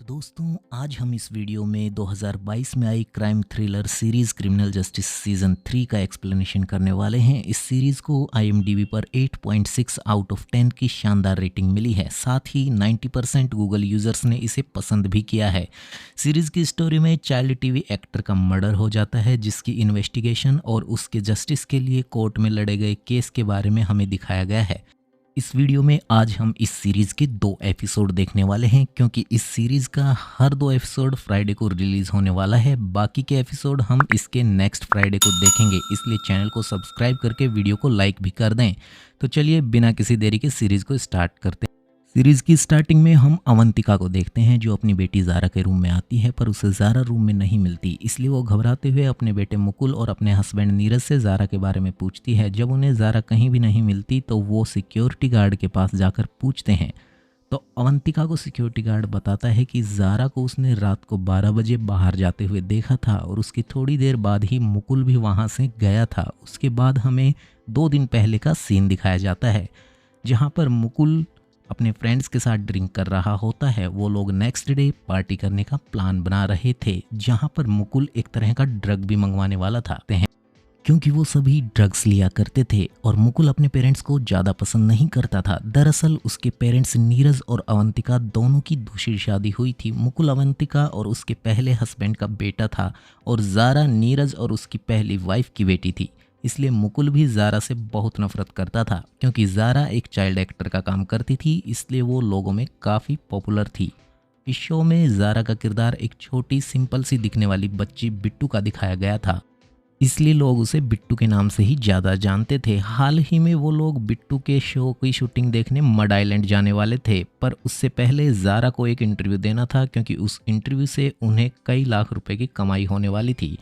तो दोस्तों आज हम इस वीडियो में 2022 में आई crime thriller series criminal justice season 3 का एक्सप्लेनेशन करने वाले हैं। इस सीरीज़ को IMDb पर 8.6 आउट ऑफ 10 की शानदार रेटिंग मिली है। साथ ही 90% गूगल यूज़र्स ने इसे पसंद भी किया है। सीरीज़ की स्टोरी में चाइल्ड टीवी एक्टर का मर्डर हो जाता है, जिसकी इन्वेस्टिगेशन और उसके जस्टिस के लिए कोर्ट में लड़े गए केस के बारे में हमें दिखाया गया है। इस वीडियो में आज हम इस सीरीज़ के 2 एपिसोड देखने वाले हैं, क्योंकि इस सीरीज़ का हर 2 एपिसोड फ्राइडे को रिलीज़ होने वाला है। बाकी के एपिसोड हम इसके नेक्स्ट फ्राइडे को देखेंगे, इसलिए चैनल को सब्सक्राइब करके वीडियो को लाइक भी कर दें। तो चलिए बिना किसी देरी के सीरीज़ को स्टार्ट करते हैं। सीरीज़ की स्टार्टिंग में हम अवंतिका को देखते हैं, जो अपनी बेटी ज़ारा के रूम में आती है, पर उसे ज़ारा रूम में नहीं मिलती। इसलिए वो घबराते हुए अपने बेटे मुकुल और अपने हस्बैंड नीरज से ज़ारा के बारे में पूछती है। जब उन्हें ज़ारा कहीं भी नहीं मिलती तो वो सिक्योरिटी गार्ड के पास जाकर पूछते हैं। तो अवंतिका को सिक्योरिटी गार्ड बताता है कि ज़ारा को उसने रात को 12 बजे बाहर जाते हुए देखा था और उसकी थोड़ी देर बाद ही मुकुल भी वहाँ से गया था। उसके बाद हमें 2 दिन पहले का सीन दिखाया जाता है, जहाँ पर मुकुल अपने फ्रेंड्स के साथ ड्रिंक कर रहा होता है। वो लोग नेक्स्ट डे पार्टी करने का प्लान बना रहे थे, जहां पर मुकुल एक तरह का ड्रग भी मंगवाने वाला था, क्योंकि वो सभी ड्रग्स लिया करते थे और मुकुल अपने पेरेंट्स को ज़्यादा पसंद नहीं करता था। दरअसल उसके पेरेंट्स नीरज और अवंतिका दोनों की दूसरी शादी हुई थी। मुकुल अवंतिका और उसके पहले हस्बैंड का बेटा था और ज़ारा नीरज और उसकी पहली वाइफ की बेटी थी। इसलिए मुकुल भी ज़ारा से बहुत नफरत करता था, क्योंकि ज़ारा एक चाइल्ड एक्टर का काम करती थी, इसलिए वो लोगों में काफ़ी पॉपुलर थी। इस शो में ज़ारा का किरदार एक छोटी सिंपल सी दिखने वाली बच्ची बिट्टू का दिखाया गया था, इसलिए लोग उसे बिट्टू के नाम से ही ज़्यादा जानते थे। हाल ही में वो लोग बिट्टू के शो की शूटिंग देखने मड आइलैंड जाने वाले थे, पर उससे पहले ज़ारा को एक इंटरव्यू देना था, क्योंकि उस इंटरव्यू से उन्हें कई लाख रुपए की कमाई होने वाली थी।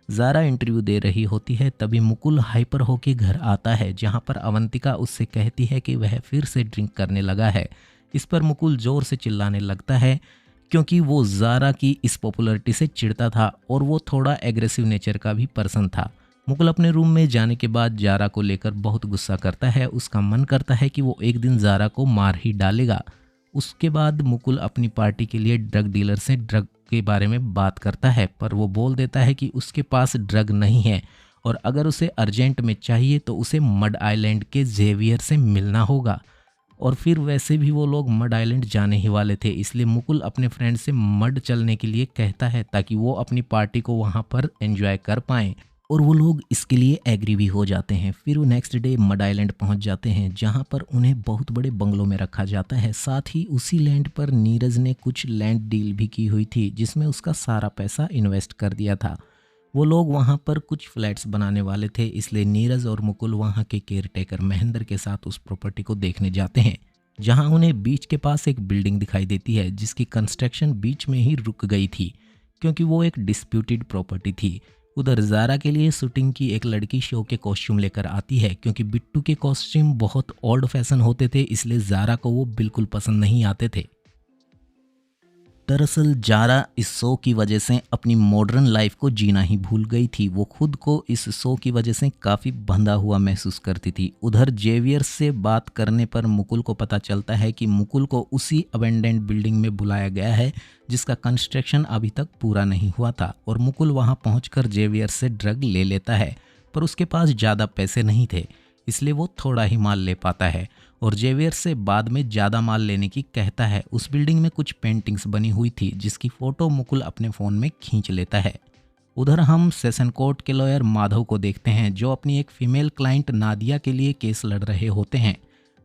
ज़ारा इंटरव्यू दे रही होती है, तभी मुकुल हाइपर होके घर आता है, जहां पर अवंतिका उससे कहती है कि वह फिर से ड्रिंक करने लगा है। इस पर मुकुल ज़ोर से चिल्लाने लगता है, क्योंकि वो ज़ारा की इस पॉपुलैरिटी से चिढ़ता था और वो थोड़ा एग्रेसिव नेचर का भी पर्सन था। मुकुल अपने रूम में जाने के बाद ज़ारा को लेकर बहुत गुस्सा करता है। उसका मन करता है कि वो एक दिन ज़ारा को मार ही डालेगा। उसके बाद मुकुल अपनी पार्टी के लिए ड्रग डीलर से ड्रग के बारे में बात करता है, पर वो बोल देता है कि उसके पास ड्रग नहीं है और अगर उसे अर्जेंट में चाहिए तो उसे मड आइलैंड के जेवियर से मिलना होगा। और फिर वैसे भी वो लोग मड आइलैंड जाने ही वाले थे, इसलिए मुकुल अपने फ्रेंड से मड चलने के लिए कहता है, ताकि वो अपनी पार्टी को वहाँ पर एंजॉय कर पाएँ। और वो लोग इसके लिए एग्री भी हो जाते हैं। फिर वो नेक्स्ट डे मड आइलैंड पहुंच जाते हैं, जहां पर उन्हें बहुत बड़े बंगलों में रखा जाता है। साथ ही उसी लैंड पर नीरज ने कुछ लैंड डील भी की हुई थी, जिसमें उसका सारा पैसा इन्वेस्ट कर दिया था। वो लोग वहां पर कुछ फ्लैट्स बनाने वाले थे, इसलिए नीरज और मुकुल वहां के केयरटेकर महेंद्र के साथ उस प्रॉपर्टी को देखने जाते हैं, जहां उन्हें बीच के पास एक बिल्डिंग दिखाई देती है, जिसकी कंस्ट्रक्शन बीच में ही रुक गई थी, क्योंकि वो एक डिस्प्यूटेड प्रॉपर्टी थी। उधर ज़ारा के लिए शूटिंग की एक लड़की शो के कॉस्ट्यूम लेकर आती है, क्योंकि बिट्टू के कॉस्ट्यूम बहुत ओल्ड फैशन होते थे, इसलिए ज़ारा को वो बिल्कुल पसंद नहीं आते थे। दरअसल ज़ारा इस शो की वजह से अपनी मॉडर्न लाइफ को जीना ही भूल गई थी। वो खुद को इस शो की वजह से काफ़ी बंधा हुआ महसूस करती थी। उधर जेवियर से बात करने पर मुकुल को पता चलता है कि मुकुल को उसी अबेंडेंड बिल्डिंग में बुलाया गया है, जिसका कंस्ट्रक्शन अभी तक पूरा नहीं हुआ था। और मुकुल वहां पहुंचकर जेवियर से ड्रग ले लेता है, पर उसके पास ज़्यादा पैसे नहीं थे, इसलिए वो थोड़ा ही माल ले पाता है और जेवियर से बाद में ज़्यादा माल लेने की कहता है। उस बिल्डिंग में कुछ पेंटिंग्स बनी हुई थी, जिसकी फ़ोटो मुकुल अपने फ़ोन में खींच लेता है। उधर हम सेशन कोर्ट के लॉयर माधव को देखते हैं, जो अपनी एक फीमेल क्लाइंट नादिया के लिए केस लड़ रहे होते हैं,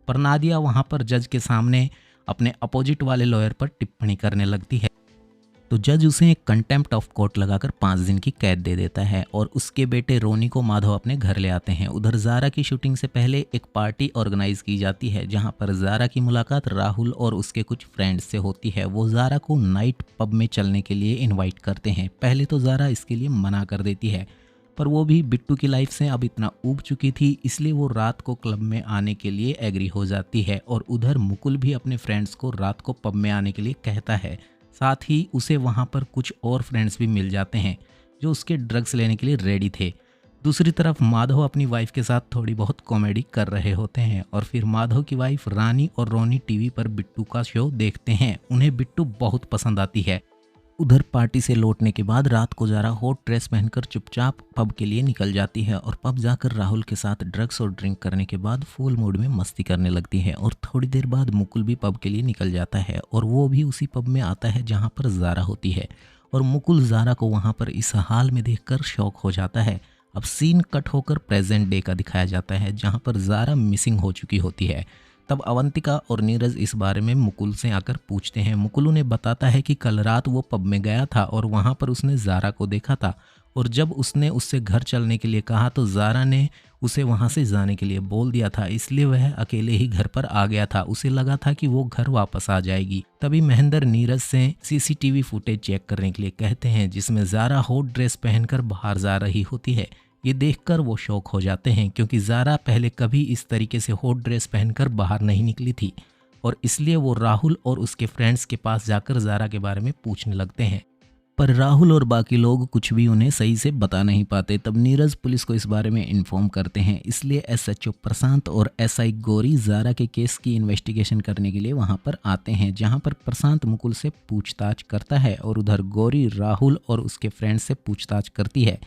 पर नादिया वहाँ पर जज के सामने अपने अपोजिट वाले लॉयर पर टिप्पणी करने लगती है। तो जज उसे एक कंटेम्प्ट ऑफ कोर्ट लगाकर 5 दिन की कैद दे देता है और उसके बेटे रोनी को माधव अपने घर ले आते हैं। उधर ज़ारा की शूटिंग से पहले एक पार्टी ऑर्गेनाइज की जाती है, जहां पर ज़ारा की मुलाकात राहुल और उसके कुछ फ्रेंड्स से होती है। वो ज़ारा को नाइट पब में चलने के लिए इन्वाइट करते हैं। पहले तो ज़ारा इसके लिए मना कर देती है, पर वो भी बिट्टू की लाइफ से अब इतना ऊब चुकी थी, इसलिए वो रात को क्लब में आने के लिए एग्री हो जाती है। और उधर मुकुल भी अपने फ्रेंड्स को रात को पब में आने के लिए कहता है। साथ ही उसे वहां पर कुछ और फ्रेंड्स भी मिल जाते हैं, जो उसके ड्रग्स लेने के लिए रेडी थे। दूसरी तरफ माधव अपनी वाइफ के साथ थोड़ी बहुत कॉमेडी कर रहे होते हैं और फिर माधव की वाइफ रानी और रोनी टीवी पर बिट्टू का शो देखते हैं। उन्हें बिट्टू बहुत पसंद आती है। उधर पार्टी से लौटने के बाद रात को ज़ारा हॉट ड्रेस पहनकर चुपचाप पब के लिए निकल जाती है और पब जाकर राहुल के साथ ड्रग्स और ड्रिंक करने के बाद फुल मूड में मस्ती करने लगती है। और थोड़ी देर बाद मुकुल भी पब के लिए निकल जाता है और वो भी उसी पब में आता है जहाँ पर ज़ारा होती है। और मुकुल ज़ारा को वहाँ पर इस हाल में देखकर शॉक हो जाता है। अब सीन कट होकर प्रेजेंट डे का दिखाया जाता है जहाँ पर ज़ारा मिसिंग हो चुकी होती है। तब अवंतिका और नीरज इस बारे में मुकुल से आकर पूछते हैं। मुकुल उन्हें बताता है कि कल रात वो पब में गया था और वहाँ पर उसने ज़ारा को देखा था और जब उसने उससे घर चलने के लिए कहा तो ज़ारा ने उसे वहाँ से जाने के लिए बोल दिया था, इसलिए वह अकेले ही घर पर आ गया था। उसे लगा था कि वो घर वापस आ जाएगी। तभी महेंद्र नीरज से सीसीटीवी फुटेज चेक करने के लिए कहते हैं जिसमें ज़ारा हॉट ड्रेस पहनकर बाहर जा रही होती है। ये देखकर वो शॉक हो जाते हैं क्योंकि ज़ारा पहले कभी इस तरीके से हॉट ड्रेस पहनकर बाहर नहीं निकली थी और इसलिए वो राहुल और उसके फ्रेंड्स के पास जाकर ज़ारा के बारे में पूछने लगते हैं। पर राहुल और बाकी लोग कुछ भी उन्हें सही से बता नहीं पाते। तब नीरज पुलिस को इस बारे में इन्फॉर्म करते हैं, इसलिए एसएचओ प्रशांत और एसआई गौरी ज़ारा के केस की इन्वेस्टिगेशन करने के लिए वहां पर आते हैं, जहां पर प्रशांत मुकुल से पूछताछ करता है और उधर गौरी राहुल और उसके फ्रेंड से पूछताछ करती है,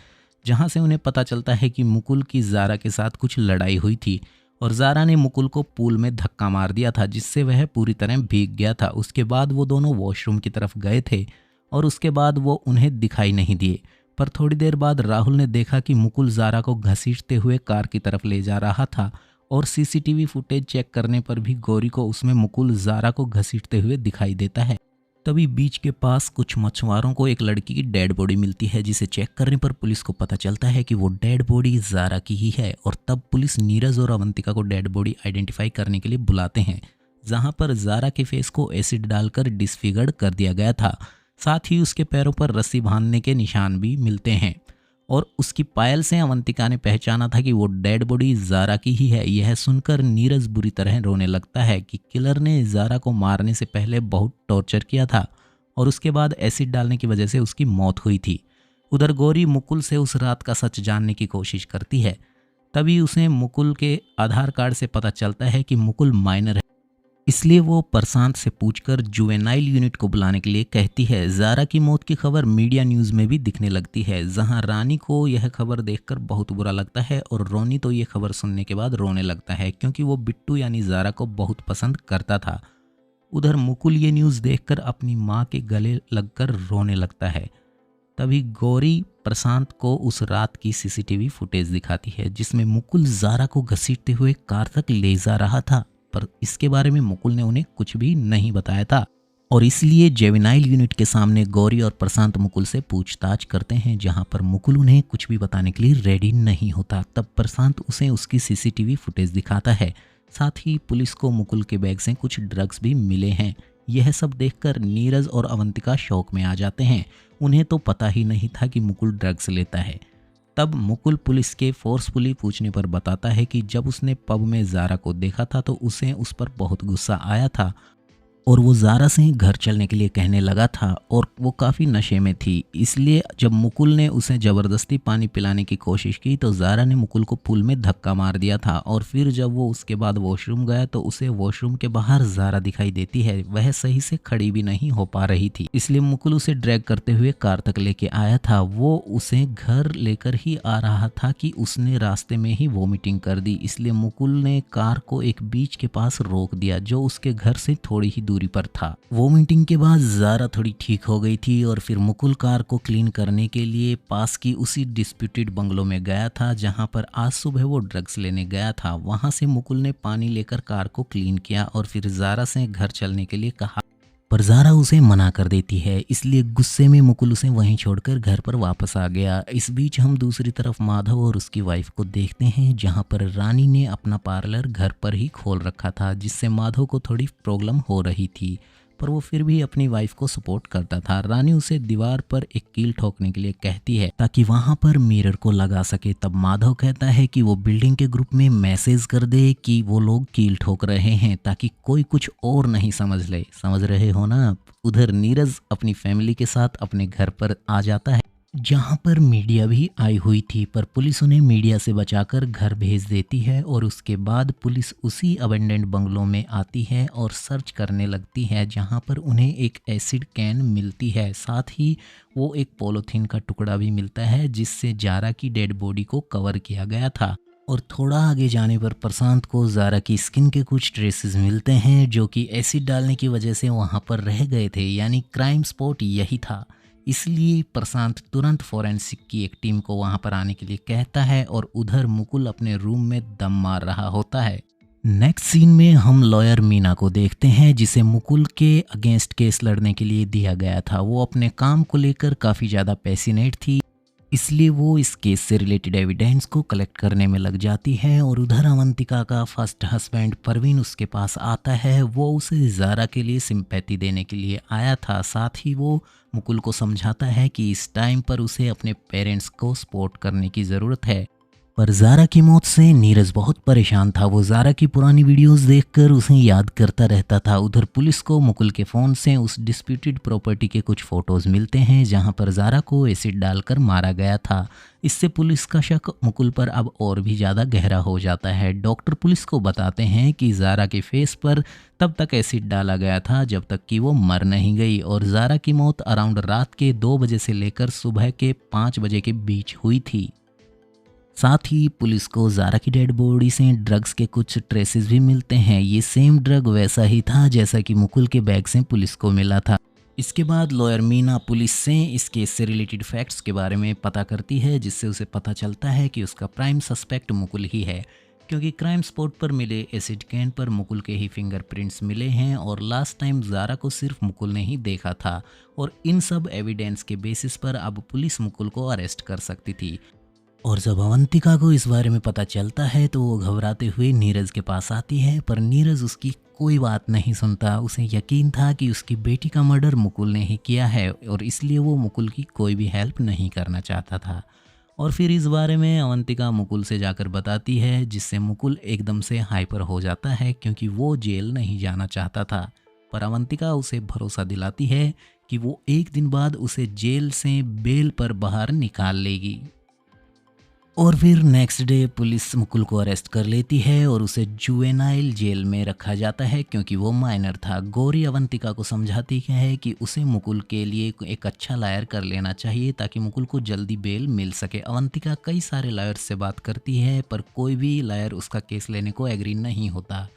जहां से उन्हें पता चलता है कि मुकुल की ज़ारा के साथ कुछ लड़ाई हुई थी और ज़ारा ने मुकुल को पूल में धक्का मार दिया था जिससे वह पूरी तरह भीग गया था। उसके बाद वो दोनों वॉशरूम की तरफ गए थे और उसके बाद वो उन्हें दिखाई नहीं दिए। पर थोड़ी देर बाद राहुल ने देखा कि मुकुल ज़ारा को घसीटते हुए कार की तरफ ले जा रहा था और सीसीटीवी फुटेज चेक करने पर भी गौरी को उसमें मुकुल ज़ारा को घसीटते हुए दिखाई देता है। तभी बीच के पास कुछ मछुआरों को एक लड़की की डेड बॉडी मिलती है जिसे चेक करने पर पुलिस को पता चलता है कि वो डेड बॉडी ज़ारा की ही है। और तब पुलिस नीरज और अवंतिका को डेड बॉडी आइडेंटिफाई करने के लिए बुलाते हैं, जहां पर ज़ारा के फेस को एसिड डालकर डिसफिगर्ड कर दिया गया था। साथ ही उसके पैरों पर रस्सी बांधने के निशान भी मिलते हैं और उसकी पायल से अवंतिका ने पहचाना था कि वो डेड बॉडी ज़ारा की ही है। यह सुनकर नीरज बुरी तरह रोने लगता है कि किलर ने ज़ारा को मारने से पहले बहुत टॉर्चर किया था और उसके बाद एसिड डालने की वजह से उसकी मौत हुई थी। उधर गौरी मुकुल से उस रात का सच जानने की कोशिश करती है। तभी उसे मुकुल के आधार कार्ड से पता चलता है कि मुकुल माइनर है, इसलिए वो प्रशांत से पूछकर जुवेनाइल यूनिट को बुलाने के लिए कहती है। ज़ारा की मौत की खबर मीडिया न्यूज़ में भी दिखने लगती है, जहां रानी को यह खबर देखकर बहुत बुरा लगता है और रोनी तो ये खबर सुनने के बाद रोने लगता है क्योंकि वो बिट्टू यानी ज़ारा को बहुत पसंद करता था। उधर मुकुल ये न्यूज़ देखकर अपनी माँ के गले लगकर रोने लगता है। तभी गौरी प्रशांत को उस रात की सीसीटीवी फुटेज दिखाती है जिसमें मुकुल ज़ारा को घसीटते हुए कार तक ले जा रहा था, पर इसके बारे में मुकुल ने उन्हें कुछ भी नहीं बताया था और इसलिए जुवेनाइल यूनिट के सामने गौरी और प्रशांत मुकुल से पूछताछ करते हैं, जहां पर मुकुल उन्हें कुछ भी बताने के लिए रेडी नहीं होता। तब प्रशांत उसे उसकी सीसीटीवी फुटेज दिखाता है। साथ ही पुलिस को मुकुल के बैग से कुछ ड्रग्स भी मिले हैं। यह सब देखकर नीरज और अवंतिका शौक में आ जाते हैं। उन्हें तो पता ही नहीं था कि मुकुल ड्रग्स लेता है। तब मुकुल पुलिस के फोर्सफुली पूछने पर बताता है कि जब उसने पब में ज़ारा को देखा था तो उसे उस पर बहुत गुस्सा आया था और वो ज़ारा से घर चलने के लिए कहने लगा था और वो काफ़ी नशे में थी। इसलिए जब मुकुल ने उसे ज़बरदस्ती पानी पिलाने की कोशिश की तो ज़ारा ने मुकुल को पूल में धक्का मार दिया था और फिर जब वो उसके बाद वॉशरूम गया तो उसे वॉशरूम के बाहर ज़ारा दिखाई देती है। वह सही से खड़ी भी नहीं हो पा रही थी, इसलिए मुकुल उसे ड्रैग करते हुए कार तक लेके आया था। वो उसे घर लेकर ही आ रहा था कि उसने रास्ते में ही वॉमिटिंग कर दी, इसलिए मुकुल ने कार को एक बीच के पास रोक दिया जो उसके घर से थोड़ी ही दूरी पर था। वॉमिटिंग के बाद ज़ारा थोड़ी ठीक हो गई थी और फिर मुकुल कार को क्लीन करने के लिए पास की उसी डिस्प्यूटेड बंगलो में गया था जहां पर आज सुबह वो ड्रग्स लेने गया था। वहां से मुकुल ने पानी लेकर कार को क्लीन किया और फिर ज़ारा से घर चलने के लिए कहा, पर ज़ारा उसे मना कर देती है। इसलिए गुस्से में मुकुल उसे वहीं छोड़कर घर पर वापस आ गया। इस बीच हम दूसरी तरफ माधव और उसकी वाइफ को देखते हैं, जहां पर रानी ने अपना पार्लर घर पर ही खोल रखा था, जिससे माधव को थोड़ी प्रॉब्लम हो रही थी, पर वो फिर भी अपनी वाइफ को सपोर्ट करता था। रानी उसे दीवार पर एक कील ठोकने के लिए कहती है ताकि वहां पर मिरर को लगा सके। तब माधव कहता है कि वो बिल्डिंग के ग्रुप में मैसेज कर दे कि वो लोग कील ठोक रहे हैं ताकि कोई कुछ और नहीं समझ ले। समझ रहे हो ना आप? उधर नीरज अपनी फैमिली के साथ अपने घर पर आ जाता है जहां पर मीडिया भी आई हुई थी, पर पुलिस उन्हें मीडिया से बचाकर घर भेज देती है और उसके बाद पुलिस उसी अबेंडेंड बंगलों में आती है और सर्च करने लगती है, जहां पर उन्हें एक एसिड कैन मिलती है। साथ ही वो एक पॉलीथीन का टुकड़ा भी मिलता है जिससे जारा की डेड बॉडी को कवर किया गया था। और थोड़ा आगे जाने पर प्रशांत को जारा की स्किन के कुछ ट्रेसेस मिलते हैं जो कि एसिड डालने की वजह से वहां पर रह गए थे, यानी क्राइम स्पॉट यही था। इसलिए प्रशांत तुरंत फोरेंसिक की एक टीम को वहां पर आने के लिए कहता है और उधर मुकुल अपने रूम में दम मार रहा होता है। नेक्स्ट सीन में हम लॉयर मीना को देखते हैं जिसे मुकुल के अगेंस्ट केस लड़ने के लिए दिया गया था। वो अपने काम को लेकर काफ़ी ज़्यादा पैसिनेट थी, इसलिए वो इस केस से रिलेटेड एविडेंस को कलेक्ट करने में लग जाती है। और उधर अवंतिका का फर्स्ट हस्बैंड परवीन उसके पास आता है। वो उसे जारा के लिए सिंपैथी देने के लिए आया था। साथ ही वो मुकुल को समझाता है कि इस टाइम पर उसे अपने पेरेंट्स को सपोर्ट करने की ज़रूरत है। पर जारा की मौत से नीरज बहुत परेशान था। वो जारा की पुरानी वीडियोस देखकर उसे याद करता रहता था। उधर पुलिस को मुकुल के फ़ोन से उस डिस्प्यूटेड प्रॉपर्टी के कुछ फ़ोटोज़ मिलते हैं जहां पर जारा को एसिड डालकर मारा गया था। इससे पुलिस का शक मुकुल पर अब और भी ज़्यादा गहरा हो जाता है। डॉक्टर पुलिस को बताते हैं कि जारा के फेस पर तब तक एसिड डाला गया था जब तक कि वो मर नहीं गई, और जारा की मौत अराउंड रात के 2 बजे से लेकर सुबह के 5 बजे के बीच हुई थी। साथ ही पुलिस को जारा की डेड बॉडी से ड्रग्स के कुछ ट्रेसेस भी मिलते हैं। ये सेम ड्रग वैसा ही था जैसा कि मुकुल के बैग से पुलिस को मिला था। इसके बाद लॉयर मीना पुलिस से इस केस से रिलेटेड फैक्ट्स के बारे में पता करती है, जिससे उसे पता चलता है कि उसका प्राइम सस्पेक्ट मुकुल ही है, क्योंकि क्राइम स्पॉट पर मिले एसिड कैन पर मुकुल के ही फिंगरप्रिंट्स मिले हैं और लास्ट टाइम जारा को सिर्फ मुकुल ने ही देखा था। और इन सब एविडेंस के बेसिस पर अब पुलिस मुकुल को अरेस्ट कर सकती थी। और जब अवंतिका को इस बारे में पता चलता है तो वो घबराते हुए नीरज के पास आती है, पर नीरज उसकी कोई बात नहीं सुनता। उसे यकीन था कि उसकी बेटी का मर्डर मुकुल ने ही किया है और इसलिए वो मुकुल की कोई भी हेल्प नहीं करना चाहता था। और फिर इस बारे में अवंतिका मुकुल से जाकर बताती है, जिससे मुकुल एकदम से हाइपर हो जाता है क्योंकि वो जेल नहीं जाना चाहता था। पर अवंतिका उसे भरोसा दिलाती है कि वो एक दिन बाद उसे जेल से बेल पर बाहर निकाल लेगी। और फिर नेक्स्ट डे पुलिस मुकुल को अरेस्ट कर लेती है और उसे जुवेनाइल जेल में रखा जाता है क्योंकि वो माइनर था। गौरी अवंतिका को समझाती है कि उसे मुकुल के लिए एक अच्छा लायर कर लेना चाहिए ताकि मुकुल को जल्दी बेल मिल सके। अवंतिका कई सारे लायर्स से बात करती है पर कोई भी लायर उसका केस लेने को एग्री नहीं होता।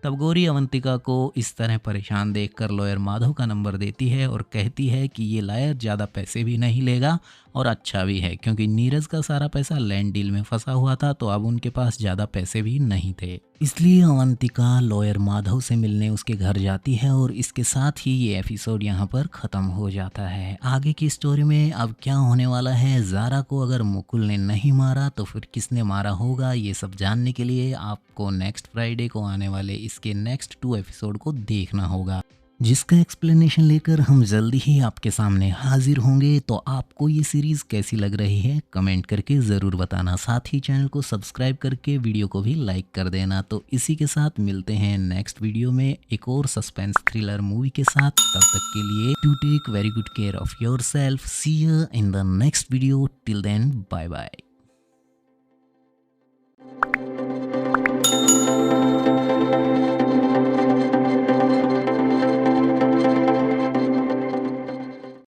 तब गौरी अवंतिका को इस तरह परेशान देखकर लॉयर माधव का नंबर देती है और कहती है कि ये लायर ज़्यादा पैसे भी नहीं लेगा और अच्छा भी है, क्योंकि नीरज का सारा पैसा लैंड डील में फंसा हुआ था तो अब उनके पास ज़्यादा पैसे भी नहीं थे। इसलिए अवंतिका लॉयर माधव से मिलने उसके घर जाती है और इसके साथ ही ये एपिसोड यहाँ पर ख़त्म हो जाता है। आगे की स्टोरी में अब क्या होने वाला है, जारा को अगर मुकुल ने नहीं मारा तो फिर किसने मारा होगा, ये सब जानने के लिए आपको नेक्स्ट फ्राइडे को आने वाले इसके नेक्स्ट 2 एपिसोड को देखना होगा, जिसका एक्सप्लेनेशन लेकर हम जल्दी ही आपके सामने हाजिर होंगे। तो आपको ये सीरीज़ कैसी लग रही है कमेंट करके ज़रूर बताना। साथ ही चैनल को सब्सक्राइब करके वीडियो को भी लाइक कर देना। तो इसी के साथ मिलते हैं नेक्स्ट वीडियो में एक और सस्पेंस थ्रिलर मूवी के साथ। तब तक के लिए to take very good care of yourself. See you in the next video. Till then bye bye.